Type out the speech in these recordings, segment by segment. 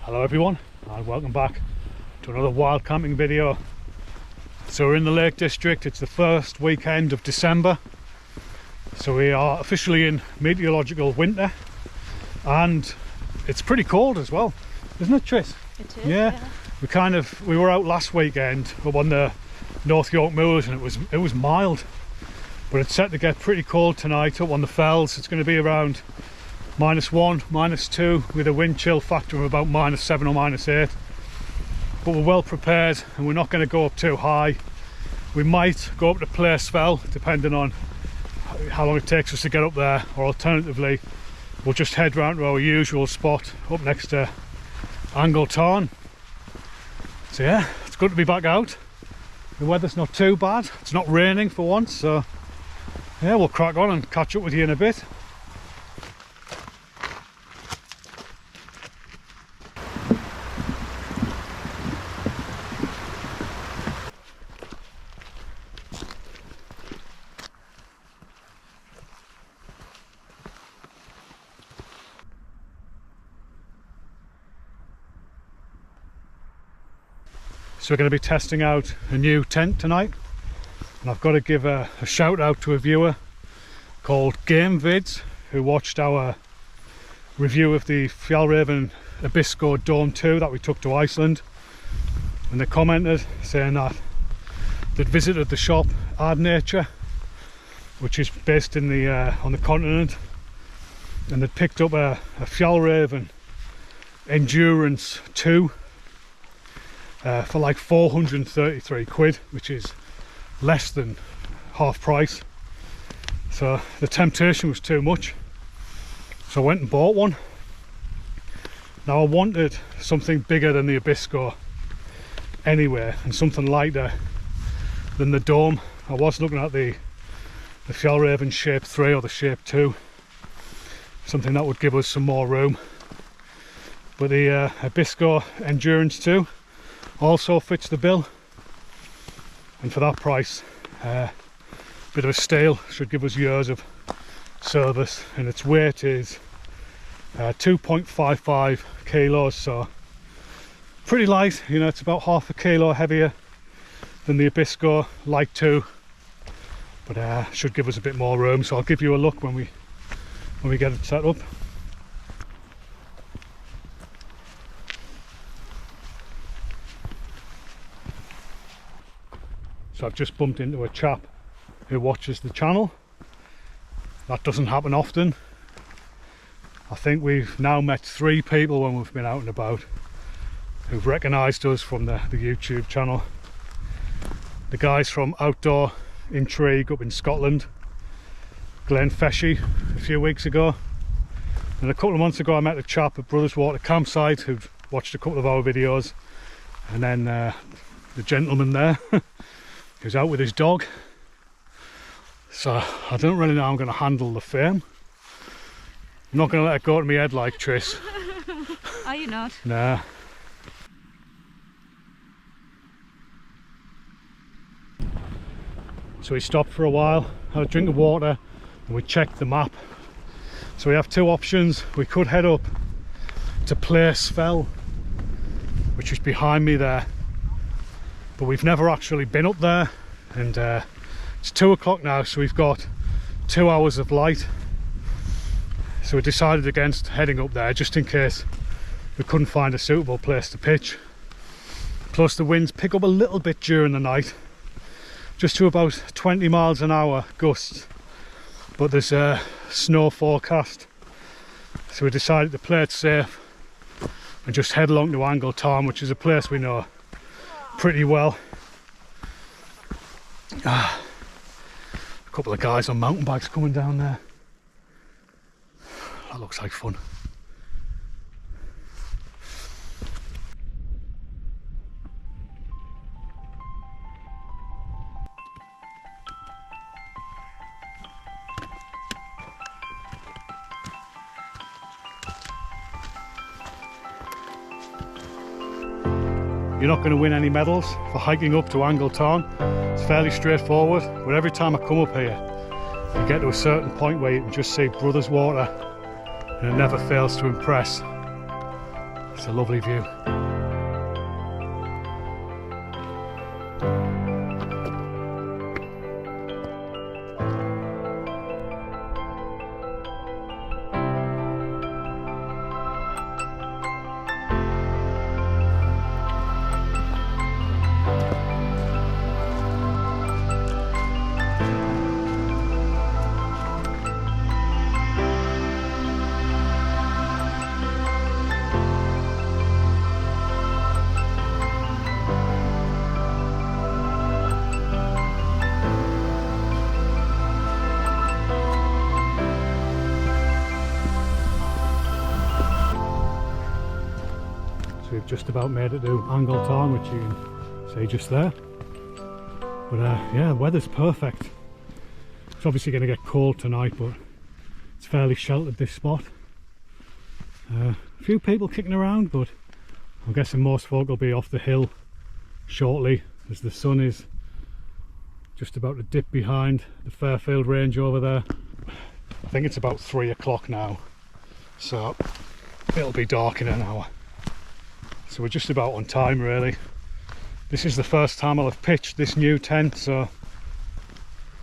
Hello everyone, and welcome back to another wild camping video. So we're in the Lake District. It's the first weekend of December, so we are officially in meteorological winter, and it's pretty cold as well, isn't it, Tris? It is, yeah. We were out last weekend up on the North York Moors, and it was mild, but it's set to get pretty cold tonight up on the fells. It's going to be around -1, -2, with a wind chill factor of about -7 or -8. But we're well prepared, and we're not going to go up too high. We might go up to Place Fell, depending on how long it takes us to get up there, or alternatively we'll just head round to our usual spot up next to Angle Tarn. So yeah, it's good to be back out. The weather's not too bad, it's not raining for once, so yeah, we'll crack on and catch up with you in a bit. So we're going to be testing out a new tent tonight, and I've got to give a shout out to a viewer called Game Vids, who watched our review of the Fjallraven Abisko Dome 2 that we took to Iceland, and they commented saying that they'd visited the shop Ad Nature, which is based in the on the continent, and they'd picked up a Fjallraven Endurance 2 for like 433 quid, which is less than half price. So the temptation was too much, so I went and bought one. Now I wanted something bigger than the Abisko anyway, and something lighter than the Dome. I was looking at the Fjallraven Shape 3 or the Shape 2, something that would give us some more room. But the Abisko Endurance 2 also fits the bill, and for that price, bit of a steal, should give us years of service. And its weight is 2.55 kilos, so pretty light. You know, it's about half a kilo heavier than the Abisko Lite 2, but should give us a bit more room. So I'll give you a look when we get it set up. So I've just bumped into a chap who watches the channel. That doesn't happen often. I think we've now met 3 people when we've been out and about who've recognised us from the YouTube channel. The guys from Outdoor Intrigue up in Scotland, Glen Feshy, a few weeks ago, and a couple of months ago I met a chap at Brothers Water campsite who'd watched a couple of our videos, and then the gentleman there he was out with his dog. So I don't really know how I'm going to handle the fame. I'm not going to let it go to my head like Tris. Are you not? Nah. So we stopped for a while, had a drink of water, and we checked the map. So we have 2 options. We could head up to Place Fell, which is behind me there, but we've never actually been up there, and it's 2 o'clock now, so we've got 2 hours of light. So we decided against heading up there, just in case we couldn't find a suitable place to pitch. Plus the winds pick up a little bit during the night, just to about 20 miles an hour gusts, but there's a snow forecast, so we decided to play it safe and just head along to Angle Tarn, which is a place we know pretty well. A couple of guys on mountain bikes coming down there. That looks like fun. You're not going to win any medals for hiking up to Angle Tarn. It's fairly straightforward, but every time I come up here you get to a certain point where you can just see Brothers Water, and it never fails to impress. It's a lovely view. We've just about made it to Angle Tarn, which you can see just there. But yeah, the weather's perfect. It's obviously going to get cold tonight, but it's fairly sheltered, this spot. A few people kicking around, but I'm guessing most folk will be off the hill shortly, as the sun is just about to dip behind the Fairfield range over there. I think it's about 3 o'clock now, so it'll be dark in an hour. So we're just about on time, really. This is the first time I'll have pitched this new tent, so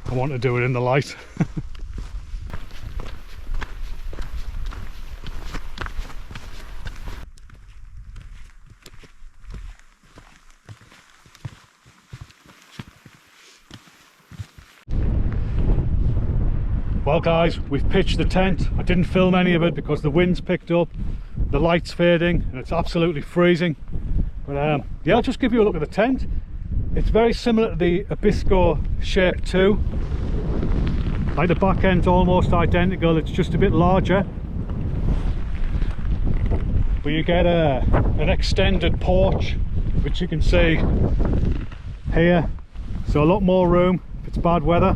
I want to do it in the light. Well guys, we've pitched the tent. I didn't film any of it because the wind's picked up, the light's fading, and it's absolutely freezing. But yeah, I'll just give you a look at the tent. It's very similar to the Abisko Shape 2. Like, the back end's almost identical, it's just a bit larger. But you get an extended porch, which you can see here. So a lot more room if it's bad weather.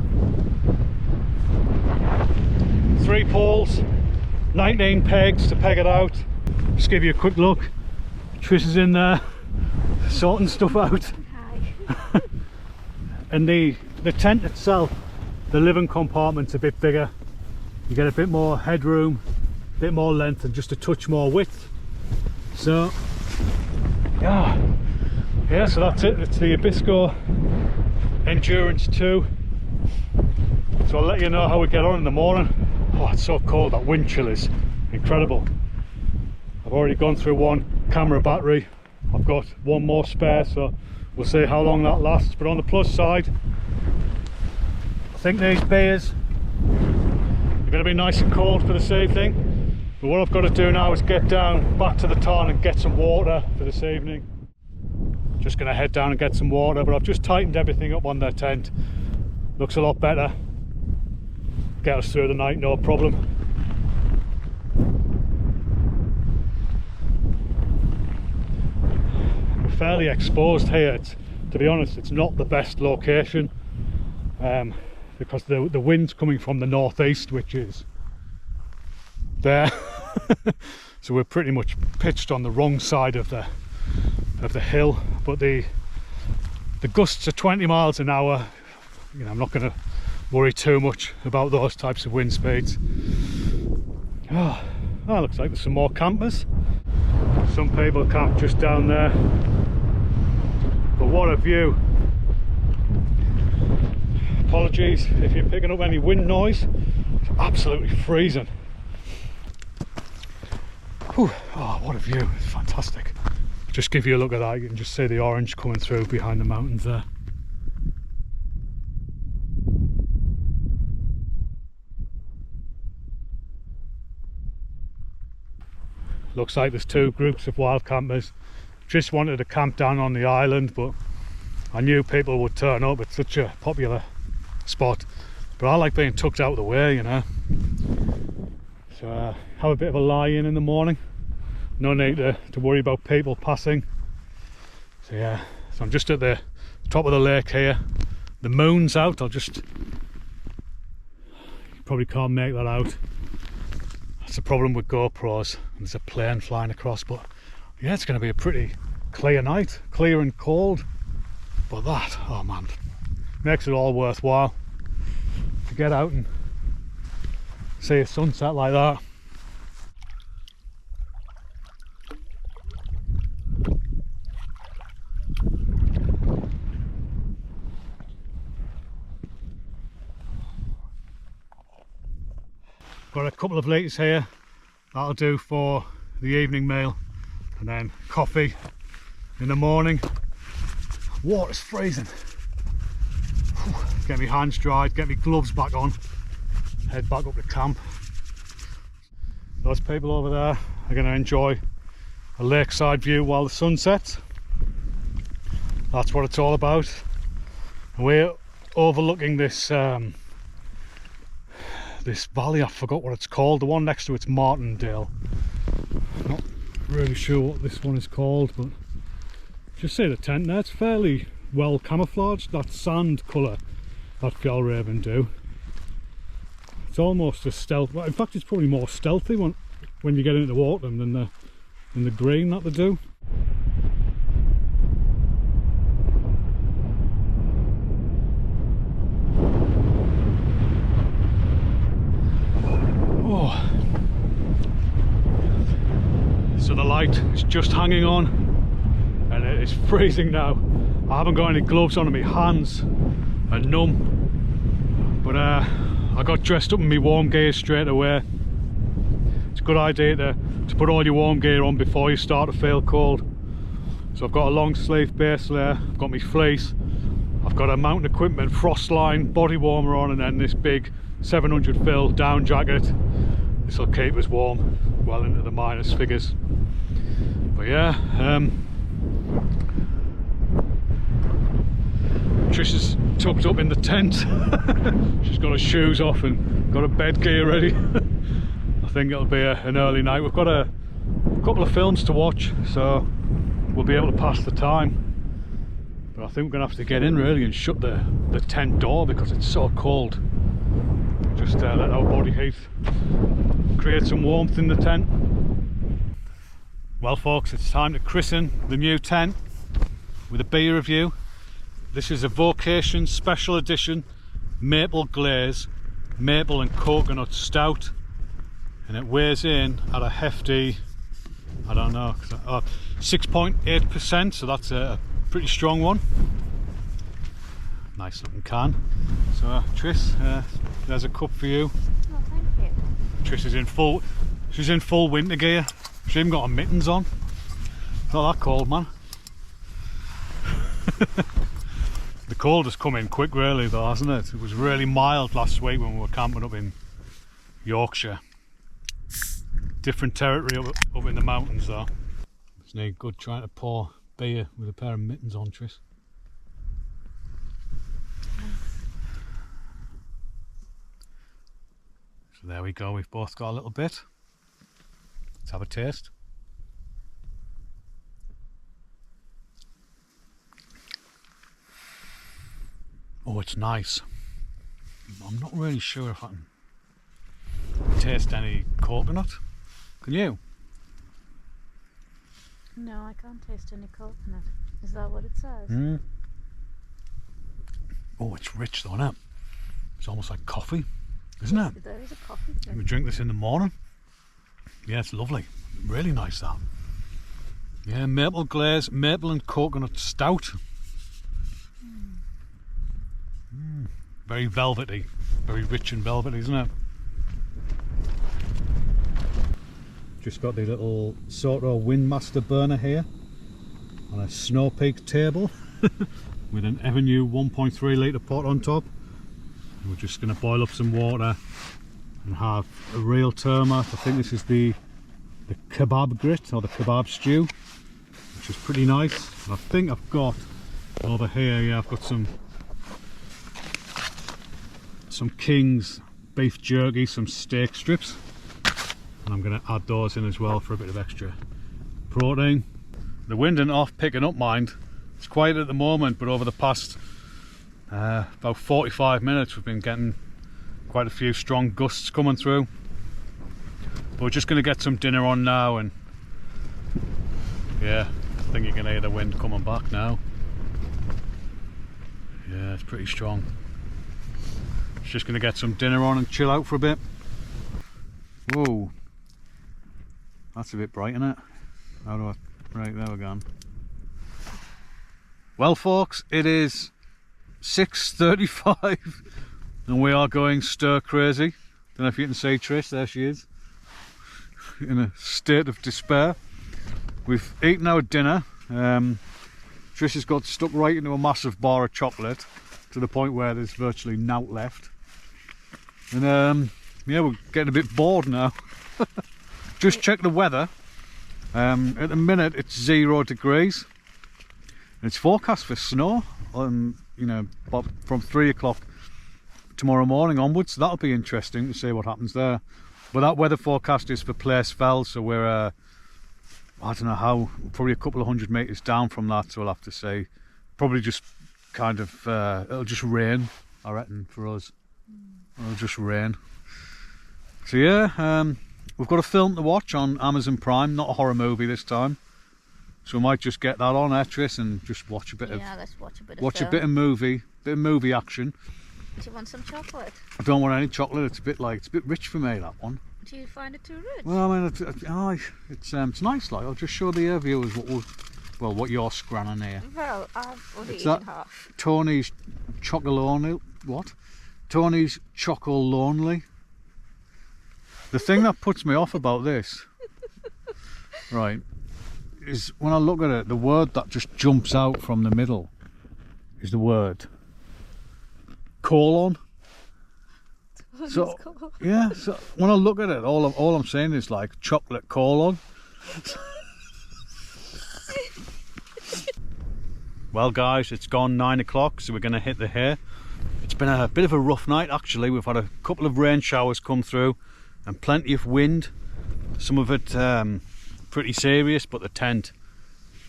3 poles, 19 pegs to peg it out. Just give you a quick look. Trish is in there sorting stuff out. Hi. And the tent itself, the living compartment's a bit bigger. You get a bit more headroom, a bit more length, and just a touch more width. So yeah, so that's it. It's the Abisko Endurance 2. So I'll let you know how we get on in the morning. Oh, it's so cold. That wind chill is incredible. I've already gone through 1 camera battery. I've got 1 more spare, so we'll see how long that lasts. But on the plus side, I think these beers are going to be nice and cold for this evening. But what I've got to do now is get down back to the tarn and get some water for this evening. Just going to head down and get some water, but I've just tightened everything up on their tent. Looks a lot better. Get us through the night, no problem. We're fairly exposed here. To be honest, it's not the best location because the wind's coming from the northeast, which is there. So we're pretty much pitched on the wrong side of the hill. But the gusts are 20 miles an hour. You know, I'm not going to worry too much about those types of wind speeds. Oh, looks like there's some more campers. Some people camp just down there. But what a view. Apologies if you're picking up any wind noise. It's absolutely freezing. Whew. Oh, what a view. It's fantastic. Just give you a look at that. You can just see the orange coming through behind the mountains there. Looks like there's 2 groups of wild campers. Just wanted to camp down on the island, but I knew people would turn up. It's such a popular spot. But I like being tucked out of the way, you know. So have a bit of a lie-in the morning. No need to worry about people passing. So yeah, so I'm just at the top of the lake here. The moon's out. You probably can't make that out. That's the problem with GoPros. There's a plane flying across, but yeah, it's going to be a pretty clear night, clear and cold. But that, oh man, makes it all worthwhile to get out and see a sunset like that. got a couple of litres here, that'll do for the evening meal, and then coffee in the morning. Water's freezing. Get my hands dried, get my gloves back on, head back up to camp. Those people over there are going to enjoy a lakeside view while the sun sets. That's what it's all about. And we're overlooking this this valley. I forgot what it's called. The one next to it's Martindale. Not really sure what this one is called, but just see the tent there. It's fairly well camouflaged, that sand colour that Fjallraven do. It's almost a stealth. Well, in fact, it's probably more stealthy when you get into water than the green that they do. Oh, so the light is just hanging on, and it is freezing now. I haven't got any gloves on, and my hands are numb, but I got dressed up in my warm gear straight away. It's a good idea to put all your warm gear on before you start to feel cold. So I've got a long sleeve base layer, I've got my fleece, I've got a mountain equipment Frostline body warmer on, and then this big 700 fill down jacket. This will keep us warm well into the minus figures. But yeah, Trish is tucked up in the tent. She's got her shoes off and got her bed gear ready. I think it'll be an early night. We've got a couple of films to watch, so we'll be able to pass the time. But I think we're gonna have to get in really and shut the tent door because it's so cold. Just let our body heat create some warmth in the tent. Well folks, it's time to christen the new tent with a beer review. This is a Vocation Special Edition Maple Glaze Maple and Coconut Stout, and it weighs in at a hefty, I don't know, 6.8%, so that's a pretty strong one. Nice looking can. So Trish, there's a cup for you. Oh, thank you. Trish is she's in full winter gear. She's even got her mittens on. It's not that cold, man. The cold has come in quick really though, hasn't it? It was really mild last week when we were camping up in Yorkshire. Different territory up in the mountains though. It's no good trying to pour beer with a pair of mittens on, Trish. So there we go, we've both got a little bit. Let's have a taste. Oh, it's nice. I'm not really sure if I can taste any coconut. Can you? No, I can't taste any coconut. Is that what it says? Mm. Oh, it's rich though, isn't it? It's almost like coffee, isn't it? There is a coffee thing. We drink this in the morning. Yeah, it's lovely. Really nice that. Yeah, maple glaze, maple and coconut stout. Very velvety, very rich and velvety, isn't it? Just got the little Soto Windmaster burner here on a Snow Peak table with an Avenue 1.3 litre pot on top. And we're just going to boil up some water and have a real termite. I think this is the kebab grit or the kebab stew, which is pretty nice. And I think I've got over here, yeah, I've got some King's beef jerky, some steak strips, and I'm going to add those in as well for a bit of extra protein. The wind ain't off picking up, mind. It's quiet at the moment, but over the past about 45 minutes we've been getting quite a few strong gusts coming through. But we're just going to get some dinner on now, and yeah, I think you can hear the wind coming back now. Yeah, it's pretty strong. Just going to get some dinner on and chill out for a bit. Whoa, that's a bit bright, isn't it? How do I... right, there we're gone. Well folks, it is 6:35 and we are going stir crazy. Don't know if you can see Trish, there she is, in a state of despair. We've eaten our dinner. Trish has got stuck right into a massive bar of chocolate to the point where there's virtually nought left. And yeah, we're getting a bit bored now. Just check the weather. At the minute it's 0 degrees. And it's forecast for snow on, you know, from 3 o'clock tomorrow morning onwards. So that'll be interesting to see what happens there. But that weather forecast is for Place Fell, so we're I don't know how, probably a couple of 100 metres down from that, so we'll have to see. Probably just kind of it'll just rain, I reckon, for us. It'll just rain. So yeah, we've got a film to watch on Amazon Prime, not a horror movie this time. So we might just get that on, Tris, and just watch a bit of. Yeah, let's watch a bit of watch film. a bit of movie action. Do you want some chocolate? I don't want any chocolate. It's a bit rich for me, that one. Do you find it too rich? Well, I mean, it's nice. Like, I'll just show the viewers what you're scranning here. Well, I've only It's eaten that half. Tony's Chocolonely. What? Tony's Chocolonely. The thing that puts me off about this, right, is when I look at it, the word that just jumps out from the middle is the word colon. So yeah, so when I look at it, all I'm saying is like chocolate colon. Well guys, it's gone 9 o'clock, so we're going to hit the hay. It's been a bit of a rough night actually. We've had a couple of rain showers come through and plenty of wind. Some of it pretty serious, but the tent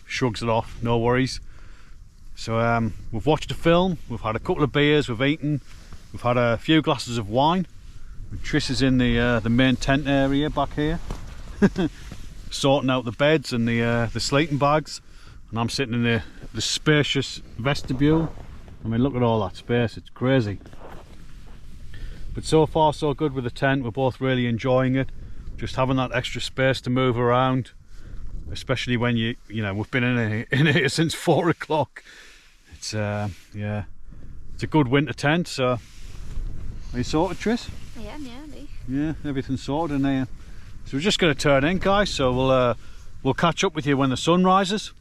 shrugs it off, no worries. So we've watched a film, we've had a couple of beers, we've eaten, we've had a few glasses of wine. Trish is in the main tent area back here, sorting out the beds and the sleeping bags, and I'm sitting in the spacious vestibule. I mean, look at all that space, it's crazy. But so far so good with the tent. We're both really enjoying it, just having that extra space to move around, especially when you know we've been in here since 4 o'clock. It's yeah, it's a good winter tent. So are you sorted, Tris? Yeah, nearly. Yeah, everything's sorted in here. So we're just going to turn in, guys, so we'll catch up with you when the sun rises.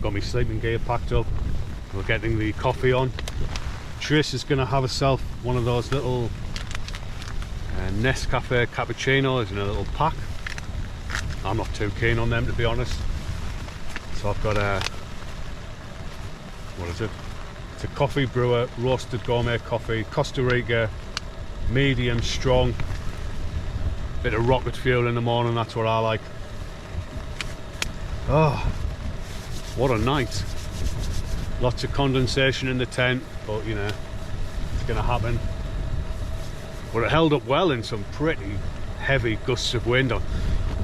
Got my sleeping gear packed up. We're getting the coffee on. Trish is going to have herself one of those little Nescafe cappuccinos in a little pack. I'm not too keen on them, to be honest. So I've got a, what is it? It's a coffee brewer, roasted gourmet coffee, Costa Rica, medium strong. Bit of rocket fuel in the morning, that's what I like. Oh, what a night. Lots of condensation in the tent, but you know, it's gonna happen. But it held up well in some pretty heavy gusts of wind. I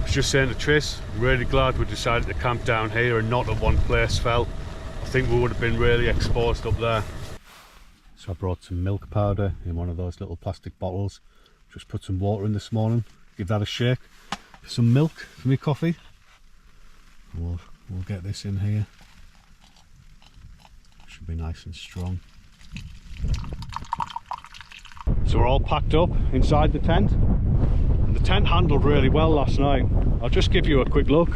was just saying to Trish, really glad we decided to camp down here and not at one Place Fell. I think we would have been really exposed up there. So I brought some milk powder in one of those little plastic bottles. Just put some water in this morning, give that a shake. Some milk for me coffee. We'll get this in here. Should be nice and strong. So we're all packed up inside the tent. And the tent handled really well last night. I'll just give you a quick look.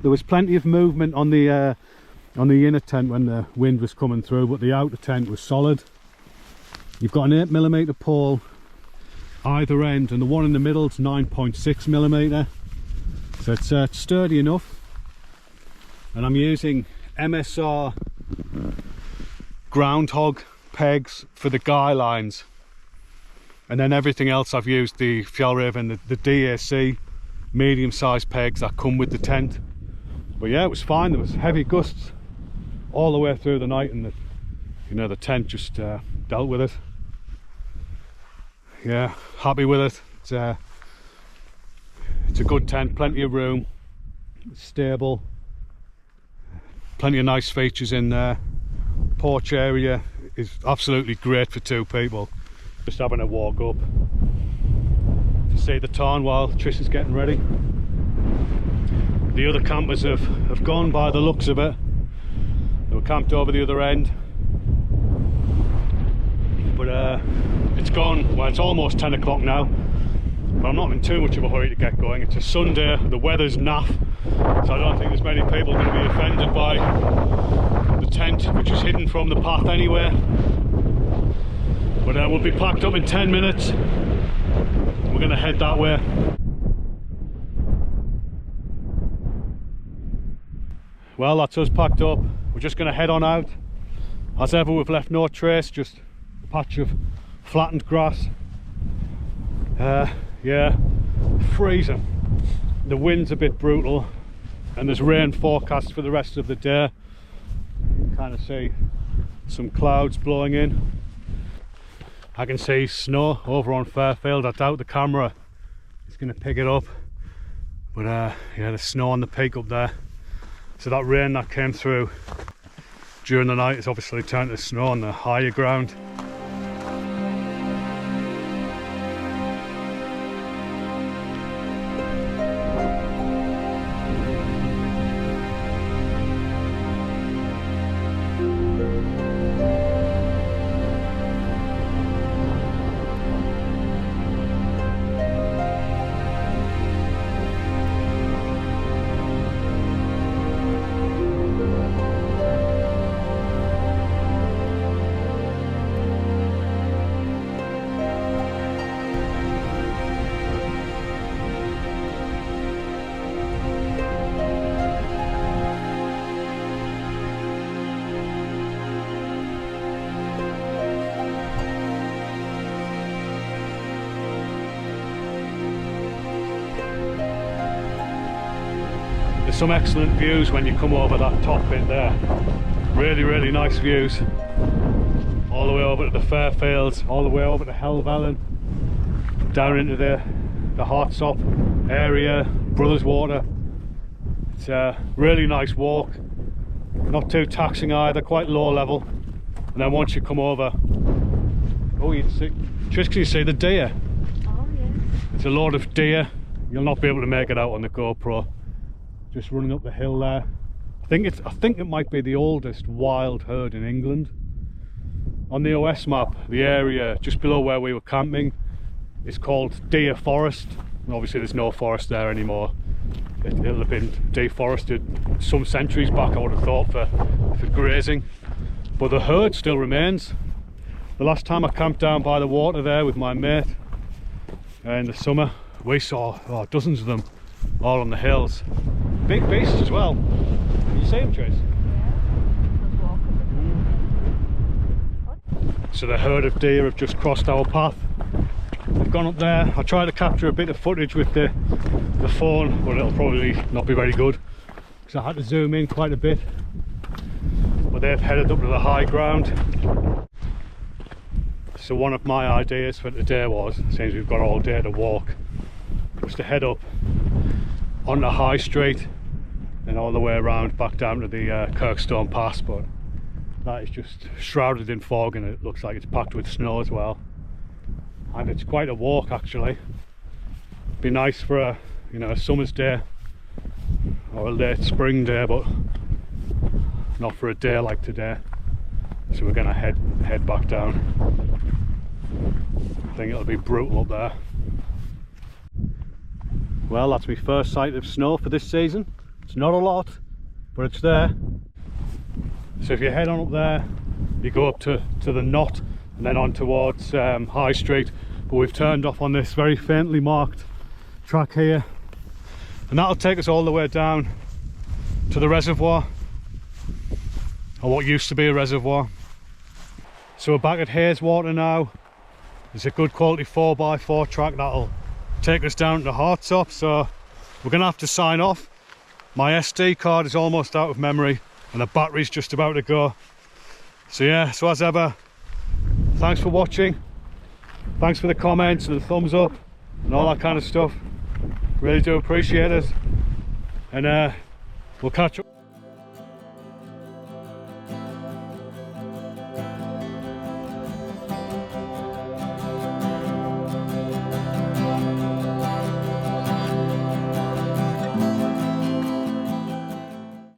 There was plenty of movement on the inner tent when the wind was coming through, but the outer tent was solid. You've got an 8mm pole either end, and the one in the middle is 9.6mm. So it's sturdy enough, and I'm using MSR groundhog pegs for the guy lines, and then everything else I've used the Fjallraven, the DAC medium-sized pegs that come with the tent. But yeah, it was fine. There was heavy gusts all the way through the night, and the tent just dealt with it. Yeah, happy with it. It's a good tent, plenty of room, stable, plenty of nice features in there. Porch area is absolutely great for 2 people. Just having a walk up to see the tarn while Trish is getting ready. The other campers have gone by the looks of it. They were camped over the other end, but it's gone. Well, it's almost 10 o'clock now, but I'm not in too much of a hurry to get going. It's a Sunday, the weather's naff, so I don't think there's many people going to be offended by the tent, which is hidden from the path anyway. But we'll be packed up in 10 minutes. We're going to head that way. Well, that's us packed up. We're just going to head on out. As ever, we've left no trace, just a patch of flattened grass. Yeah, freezing. The wind's a bit brutal, and there's rain forecast for the rest of the day. You can kind of see some clouds blowing in. I can see snow over on Fairfield. I doubt the camera is going to pick it up, but yeah, there's snow on the peak up there. So that rain that came through during the night is obviously turned to snow on the higher ground. There's some excellent views when you come over that top bit there. Really nice views. All the way over to the Fairfields, all the way over to FJÄLLRÄVEN, down into the Hartsop area, Brothers Water. It's a really nice walk. Not too taxing either, quite low level. And then once you come over, oh, you see, just can you see the deer? Oh yeah. It's a load of deer. You'll not be able to make it out on the GoPro. Just running up the hill there. I think it might be the oldest wild herd in England. On the OS map, the area just below where we were camping is called Deer Forest. And obviously there's no forest there anymore. It'll have been deforested some centuries back, I would have thought, for grazing. But the herd still remains. The last time I camped down by the water there with my mate in the summer, we saw dozens of them all on the hills. Big beasts as well. Can you see them, Trace? Yeah. So the herd of deer have just crossed our path. They've gone up there. I tried to capture a bit of footage with the phone, but it'll probably not be very good because I had to zoom in quite a bit. But they've headed up to the high ground. So one of my ideas for today was, since we've got all day to walk, was to head up on the high street and all the way around back down to the Kirkstone Pass, but that is just shrouded in fog and it looks like it's packed with snow as well. And it's quite a walk actually. Be nice for a a summer's day or a late spring day, but not for a day like today. So we're gonna head back down. I think it'll be brutal up there. Well, that's my first sight of snow for this season. It's not a lot, but it's there. So if you head on up there, you go up to the Knot and then on towards High Street. But we've turned off on this very faintly marked track here, and that'll take us all the way down to the reservoir, or what used to be a reservoir. So we're back at Hayeswater now. There's a good quality 4x4 track that'll take us down to Hartsop, so we're gonna have to sign off. My SD card is almost out of memory and the battery's just about to go. So yeah, so as ever, thanks for watching, thanks for the comments and the thumbs up and all that kind of stuff. Really do appreciate it. and we'll catch up.